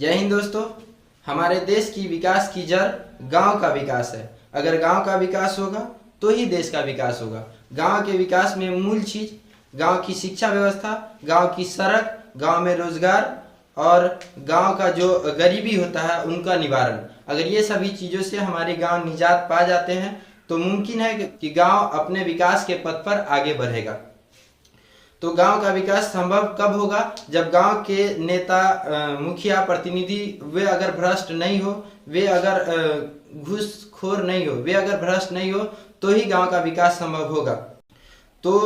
जय हिंद दोस्तों। हमारे देश की विकास की जड़ गांव का विकास है। अगर गांव का विकास होगा तो ही देश का विकास होगा। गांव के विकास में मूल चीज गांव की शिक्षा व्यवस्था, गांव की सड़क, गांव में रोजगार और गांव का जो गरीबी होता है उनका निवारण। अगर ये सभी चीजों से हमारे गांव निजात पा जाते हैं तो मुमकिन है कि गांव अपने विकास के पथ पर आगे बढ़ेगा। तो गांव का विकास संभव कब होगा? जब गांव के नेता, मुखिया, प्रतिनिधि वे अगर भ्रष्ट नहीं हो, वे अगर घूसखोर नहीं हो, वे अगर भ्रष्ट नहीं हो तो ही गांव का विकास संभव होगा। तो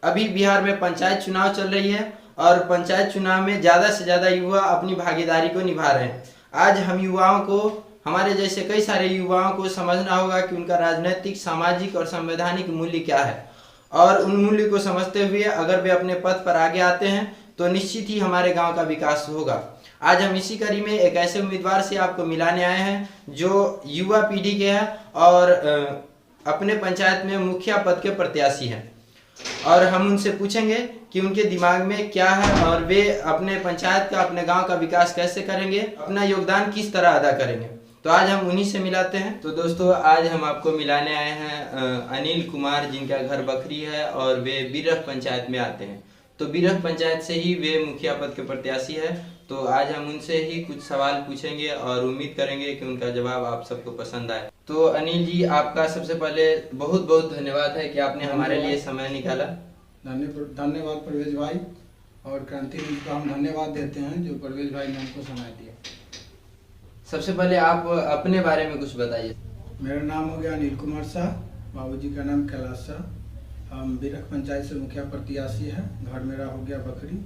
अभी बिहार में पंचायत चुनाव चल रही है और पंचायत चुनाव में ज़्यादा से ज़्यादा युवा अपनी भागीदारी को निभा रहे हैं। आज हम युवाओं को, हमारे जैसे कई सारे युवाओं को समझना होगा कि उनका राजनीतिक, सामाजिक और संवैधानिक मूल्य क्या है, और उन मूल्य को समझते हुए अगर वे अपने पथ पर आगे आते हैं तो निश्चित ही हमारे गांव का विकास होगा। आज हम इसी कड़ी में एक ऐसे उम्मीदवार से आपको मिलाने आए हैं जो युवा पीढ़ी के हैं और अपने पंचायत में मुखिया पद के प्रत्याशी हैं, और हम उनसे पूछेंगे कि उनके दिमाग में क्या है और वे अपने पंचायत का, अपने गांव का विकास कैसे करेंगे, अपना योगदान किस तरह अदा करेंगे। तो आज हम उन्हीं से मिलाते हैं। तो दोस्तों, आज हम आपको मिलाने आए हैं अनिल कुमार, जिनका घर बखरी है और वे बिरख पंचायत में आते हैं। तो बिरख पंचायत से ही वे मुखिया पद के प्रत्याशी है। तो आज हम उनसे ही कुछ सवाल पूछेंगे और उम्मीद करेंगे कि उनका जवाब आप सबको पसंद आए। तो अनिल जी, आपका सबसे पहले बहुत बहुत धन्यवाद है कि आपने हमारे लिए समय निकाला। धन्यवाद परवेज भाई, और क्रांति न्यूज को हम धन्यवाद देते हैं जो परवेज भाई ने हमको समय दिया। सबसे पहले आप अपने बारे में कुछ बताइए। मेरा नाम हो गया अनिल कुमार शाह, बाबूजी का नाम कैलाश शाह। हम बिरख पंचायत से मुखिया प्रत्याशी है। घर मेरा हो गया बकरी।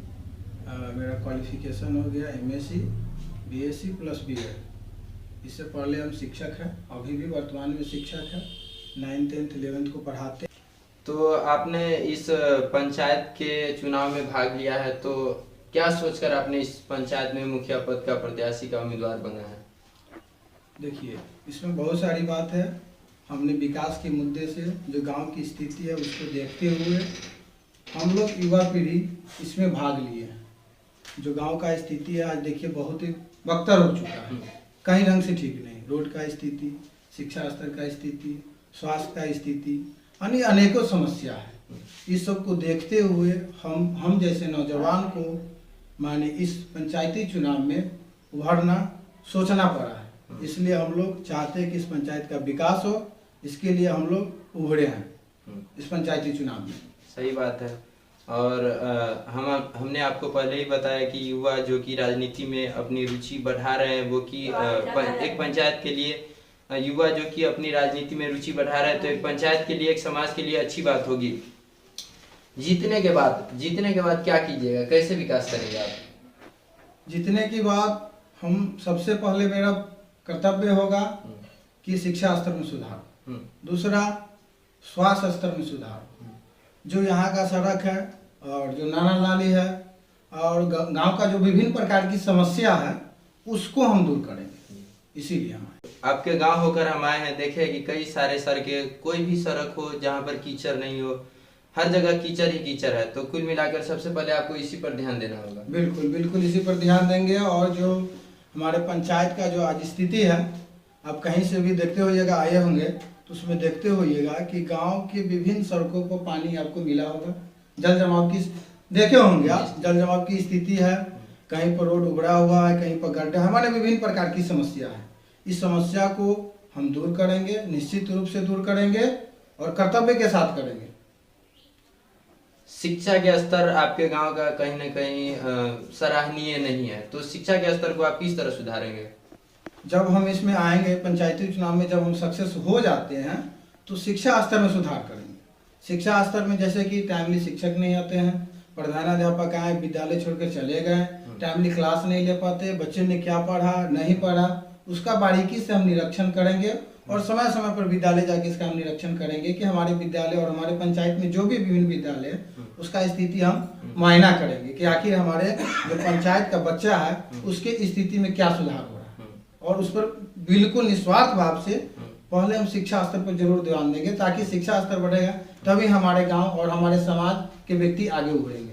मेरा क्वालिफिकेशन हो गया MSc, BSc प्लस B.Ed। इससे पहले हम शिक्षक हैं, अभी भी वर्तमान में शिक्षक हैं। 9th 10th 11th को पढ़ाते। तो आपने इस पंचायत के चुनाव में भाग लिया है, तो क्या सोचकर आपने इस पंचायत में मुखिया पद का प्रत्याशी का उम्मीदवार बना है? देखिए, इसमें बहुत सारी बात है। हमने विकास के मुद्दे से जो गांव की स्थिति है उसको देखते हुए हम लोग युवा पीढ़ी इसमें भाग लिए हैं। जो गांव का स्थिति है आज देखिए बहुत ही बदतर हो चुका है, कहीं रंग से ठीक नहीं। रोड का स्थिति, शिक्षा स्तर का स्थिति, स्वास्थ्य का स्थिति, अनेकों समस्या है। इस सब को देखते हुए हम जैसे नौजवान को माने इस पंचायती चुनाव में उभरना सोचना पड़ा है। इसलिए हम लोग चाहते हैं कि इस पंचायत का विकास हो, इसके लिए हम लोग उभरे हैं इस पंचायती चुनाव में। सही बात है। और हमने आपको पहले ही बताया कि युवा जो कि राजनीति में अपनी रुचि बढ़ा रहे हैं, वो कि एक पंचायत के लिए युवा जो कि अपनी राजनीति में रुचि बढ़ा रहे हैं, तो एक पंचायत के लिए, एक समाज के लिए अच्छी बात होगी। जीतने के बाद क्या कीजिएगा, कैसे विकास करेंगे आप? जीतने के बाद हम सबसे पहले मेरा कर्तव्य होगा कि शिक्षा स्तर में सुधार, दूसरा स्वास्थ्य स्तर में सुधार, जो यहाँ का सड़क है और जो नाला नाली है और गांव का जो विभिन्न प्रकार की समस्या है उसको हम दूर करेंगे। इसीलिए हम आपके गांव होकर हम आए हैं। देखे कि कई सारे सड़कें, कोई भी सड़क हो जहाँ पर कीचड़ नहीं हो, हर जगह कीचड़ ही कीचड़ है। तो कुल मिलाकर सबसे पहले आपको इसी पर ध्यान देना होगा। बिल्कुल बिल्कुल इसी पर ध्यान देंगे। और जो हमारे पंचायत का जो आज स्थिति है, आप कहीं से भी देखते होइएगा, आए होंगे तो उसमें देखते होइएगा कि गांव के विभिन्न सड़कों को पानी आपको मिला होगा। जल जमाव की देखे होंगे आप, जल जमाव की स्थिति है, कहीं पर रोड उभरा हुआ है, कहीं पर गड्ढा, हमारे विभिन्न प्रकार की समस्या है। इस समस्या को हम दूर करेंगे, निश्चित रूप से दूर करेंगे और कर्तव्य के साथ करेंगे। शिक्षा के स्तर आपके गांव का कहीं न कहीं सराहनीय नहीं है, तो शिक्षा के स्तर को आप किस तरह सुधारेंगे? जब हम इसमें आएंगे पंचायती चुनाव में, जब हम सक्सेस हो जाते हैं तो शिक्षा स्तर में सुधार करेंगे। शिक्षा स्तर में जैसे कि टाइमली शिक्षक नहीं आते हैं, प्रधानाध्यापक आए विद्यालय छोड़कर चले गए, टाइमली क्लास नहीं ले पाते, बच्चे ने क्या पढ़ा नहीं पढ़ा उसका बारीकी से हम निरीक्षण करेंगे और समय समय पर विद्यालय जाके इसका हम निरीक्षण करेंगे कि हमारे विद्यालय और हमारे पंचायत में जो भी विभिन्न विद्यालय है उसका स्थिति हम मुआयना करेंगे कि आखिर हमारे जो पंचायत का बच्चा है उसके स्थिति में क्या सुधार हो रहा है, और उस पर बिल्कुल निस्वार्थ भाव से पहले हम शिक्षा स्तर पर जरूर ध्यान देंगे, ताकि शिक्षा स्तर बढ़ेगा तभी हमारे गाँव और हमारे समाज के व्यक्ति आगे उभरेंगे।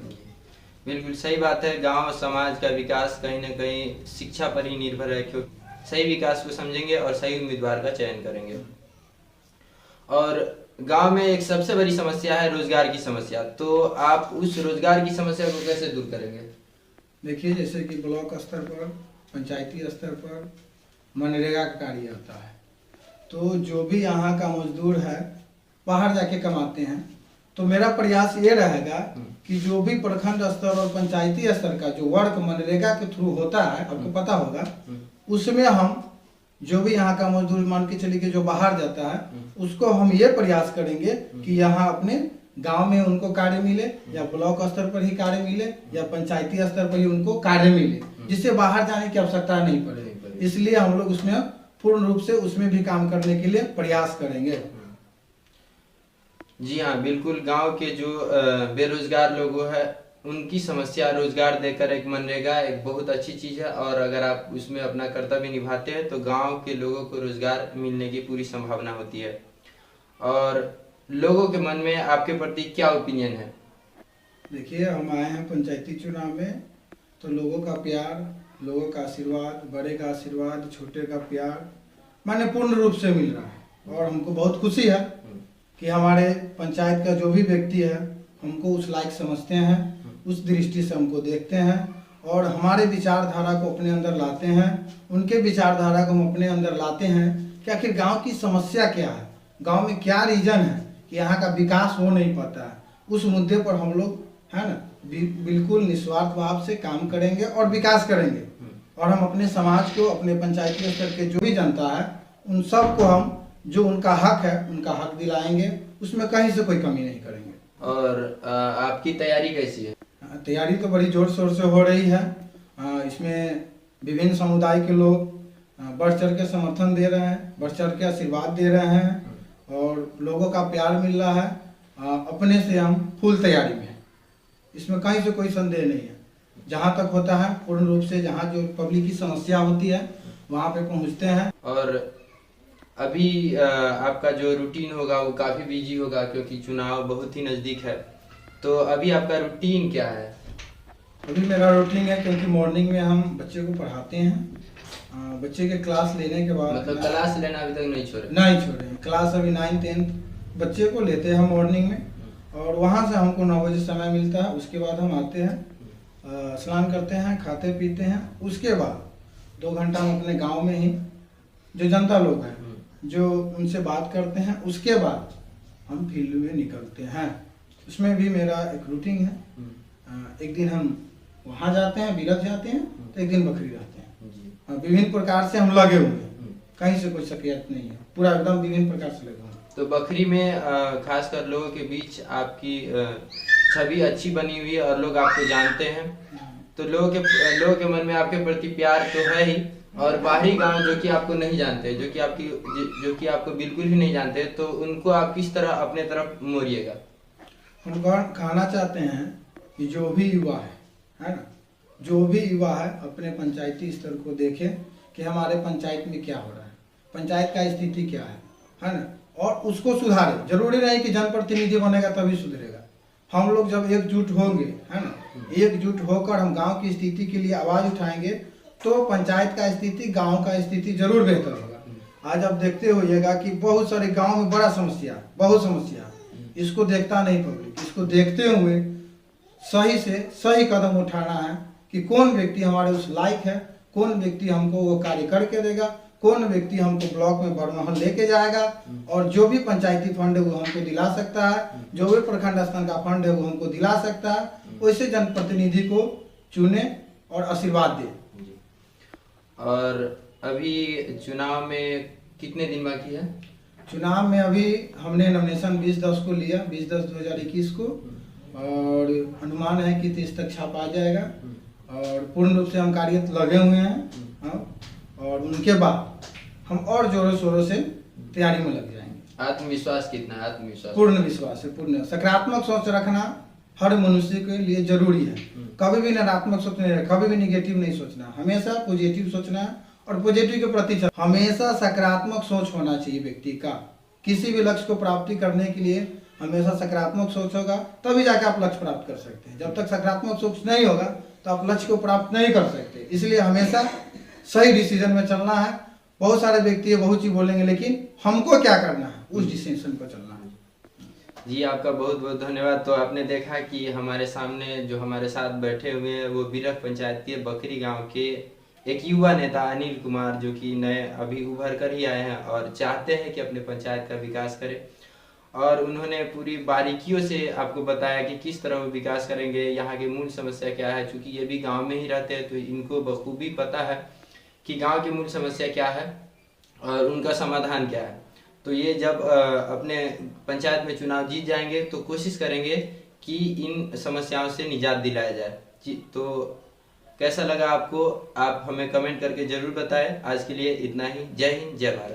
बिल्कुल सही बात है। गांव समाज का विकास कहीं ना कहीं शिक्षा पर ही निर्भर है, क्योंकि सही विकास को समझेंगे और सही उम्मीदवार का चयन करेंगे। और गांव में एक सबसे बड़ी समस्या है रोजगार की समस्या, तो आप उस रोजगार की समस्या को कैसे दूर करेंगे? देखिए, जैसे कि ब्लॉक स्तर पर, पंचायती स्तर पर मनरेगा का कार्य आता है, तो जो भी यहाँ का मजदूर है बाहर जाके कमाते हैं, तो मेरा प्रयास ये रहेगा कि जो भी प्रखंड स्तर और पंचायती स्तर का जो वर्क मनरेगा के थ्रू होता है, आपको पता होगा, उसमें हम जो भी यहाँ का मजदूर मान के चलिए कि जो बाहर जाता है, उसको हम ये प्रयास करेंगे कि यहाँ अपने गांव में उनको कार्य मिले, या ब्लॉक स्तर पर ही कार्य मिले, या पंचायती स्तर पर ही उनको कार्य मिले, जिससे बाहर जाने की आवश्यकता नहीं पड़े। इसलिए हम लोग उसमें पूर्ण रूप से उसमें भी काम करने के लिए प्रयास करेंगे। जी हाँ, बिल्कुल। गांव के जो बेरोजगार लोग हैं उनकी समस्या रोजगार देकर एक मनरेगा एक बहुत अच्छी चीज है, और अगर आप उसमें अपना कर्तव्य निभाते हैं तो गांव के लोगों को रोजगार मिलने की पूरी संभावना होती है। और लोगों के मन में आपके प्रति क्या ओपिनियन है? देखिए, हम आए हैं पंचायती चुनाव में, तो लोगों का प्यार, लोगों का आशीर्वाद, बड़े का आशीर्वाद, छोटे का प्यार माने पूर्ण रूप से मिल रहा है, और हमको बहुत खुशी है कि हमारे पंचायत का जो भी व्यक्ति है हमको उस लायक समझते हैं, उस दृष्टि से हमको देखते हैं, और हमारे विचारधारा को अपने अंदर लाते हैं, उनके विचारधारा को हम अपने अंदर लाते हैं कि आखिर गांव की समस्या क्या है, गांव में क्या रीजन है कि यहाँ का विकास हो नहीं पाता है। उस मुद्दे पर हम लोग, है ना, बिल्कुल निस्वार्थ भाव से काम करेंगे और विकास करेंगे, और हम अपने समाज को, अपने पंचायती स्तर के जो भी जनता है, उन सब को हम जो उनका हक है उनका हक दिलाएंगे, उसमें कहीं से कोई कमी नहीं करेंगे। और आपकी तैयारी कैसी है? तैयारी तो बड़ी जोर शोर से हो रही है। इसमें विभिन्न समुदाय के लोग बढ़ चढ़ के समर्थन दे रहे हैं, बढ़ चढ़ के आशीर्वाद दे रहे हैं, और लोगों का प्यार मिल रहा है। अपने से हम फुल तैयारी में हैं, इसमें कहीं से कोई संदेह नहीं है। जहाँ तक होता है पूर्ण रूप से, जहाँ जो पब्लिक की समस्या होती है वहाँ पे पहुँचते हैं। और अभी आपका जो रूटीन होगा वो काफ़ी बिजी होगा, क्योंकि चुनाव बहुत ही नज़दीक है, तो अभी आपका रूटीन क्या है? अभी मेरा रूटीन है, क्योंकि मॉर्निंग में हम बच्चे को पढ़ाते हैं, बच्चे के क्लास लेने के बाद, मतलब क्लास लेना अभी तक नहीं छोड़े? नहीं छोड़े। क्लास अभी 9, 10 बच्चे को लेते हैं मॉर्निंग में, और वहाँ से हमको 9 बजे समय मिलता है। उसके बाद हम आते हैं, स्नान करते हैं, खाते पीते हैं। उसके बाद 2 घंटा हम अपने गाँव में ही जो जनता लोग हैं जो उनसे बात करते हैं, उसके बाद हम फील्ड में निकलते हैं। उसमें भी मेरा एक रूटीन है। एक दिन हम वहाँ जाते हैं, बिरज जाते हैं, तो एक दिन बकरी रहते हैं। विभिन्न प्रकार से हम लगे हुए हैं, कहीं से कोई शिकायत नहीं है, पूरा एकदम विभिन्न प्रकार से लगे हुए हैं। तो बकरी में खासकर लोगों के बीच आपकी छवि अच्छी बनी हुई है और लोग आपको जानते हैं, तो लोगों के मन में आपके प्रति प्यार तो है ही। और बाहरी गांव जो कि आपको नहीं जानते, जो कि आपको बिल्कुल ही नहीं जानते, तो उनको आप किस तरह अपने तरफ मोड़िएगा? हम कहना चाहते हैं कि जो भी युवा है ना, जो भी युवा है अपने पंचायती स्तर को देखे कि हमारे पंचायत में क्या हो रहा है, पंचायत का स्थिति क्या है ना, और उसको सुधारे। जरूरी नहीं कि जनप्रतिनिधि बनेगा तभी सुधरेगा। हम लोग जब एकजुट होंगे, है ना, एकजुट होकर हम गांव की स्थिति के लिए आवाज उठाएंगे, तो पंचायत का स्थिति, गांव का स्थिति जरूर बेहतर होगा। आज आप देखते होइएगा कि बहुत सारे गांव में बहुत समस्या, इसको देखता नहीं पब्लिक। इसको देखते हुए सही से सही कदम उठाना है कि कौन व्यक्ति हमारे उस लायक है, कौन व्यक्ति हमको वो कार्य करके देगा, कौन व्यक्ति हमको ब्लॉक में बड़महल लेके जाएगा, और जो भी पंचायती फंड है वो हमको दिला सकता है, जो भी प्रखंड स्तर का फंड है वो हमको दिला सकता है। वैसे जनप्रतिनिधि को चुने और आशीर्वाद दे। और अभी चुनाव में कितने दिन बाकी है? चुनाव में अभी हमने नॉमिनेशन 20/10 को लिया, 20/10/2021 को, और अनुमान है कि 30 तक छापा जाएगा, और पूर्ण रूप से हम कार्यरत लगे हुए हैं। और उनके बाद हम और जोरों शोरों से तैयारी में लग जाएंगे। आत्मविश्वास कितना है? आत्मविश्वास पूर्ण विश्वास है, पूर्ण सकारात्मक सोच रखना हर मनुष्य के लिए जरूरी है। कभी भी नकारात्मक सोचना है, कभी भी निगेटिव नहीं सोचना, हमेशा पॉजिटिव सोचना है, और पॉजिटिव के प्रति हमेशा सकारात्मक सोच होना चाहिए व्यक्ति का। किसी भी लक्ष्य को प्राप्ति करने के लिए हमेशा सकारात्मक सोच होगा तभी जाके आप लक्ष्य प्राप्त कर सकते हैं। जब तक सकारात्मक सोच नहीं होगा तो आप लक्ष्य को प्राप्त नहीं कर सकते। इसलिए हमेशा सही डिसीजन में चलना है। बहुत सारे व्यक्ति बहुत चीज बोलेंगे, लेकिन हमको क्या करना है, उस डिसीजन पर चलना है। जी आपका बहुत बहुत धन्यवाद। तो आपने देखा कि हमारे सामने जो हमारे साथ बैठे हुए हैं वो बिरख पंचायत के बकरी गांव के एक युवा नेता अनिल कुमार, जो कि नए अभी उभर कर ही आए हैं और चाहते हैं कि अपने पंचायत का विकास करें। और उन्होंने पूरी बारीकियों से आपको बताया कि किस तरह वो विकास करेंगे, यहाँ की मूल समस्या क्या है। चूँकि ये भी गाँव में ही रहते हैं तो इनको बखूबी पता है कि गाँव की मूल समस्या क्या है और उनका समाधान क्या है। तो ये जब अपने पंचायत में चुनाव जीत जाएंगे तो कोशिश करेंगे कि इन समस्याओं से निजात दिलाया जाए। जी, तो कैसा लगा आपको, आप हमें कमेंट करके जरूर बताएं। आज के लिए इतना ही। जय हिंद, जय भारत।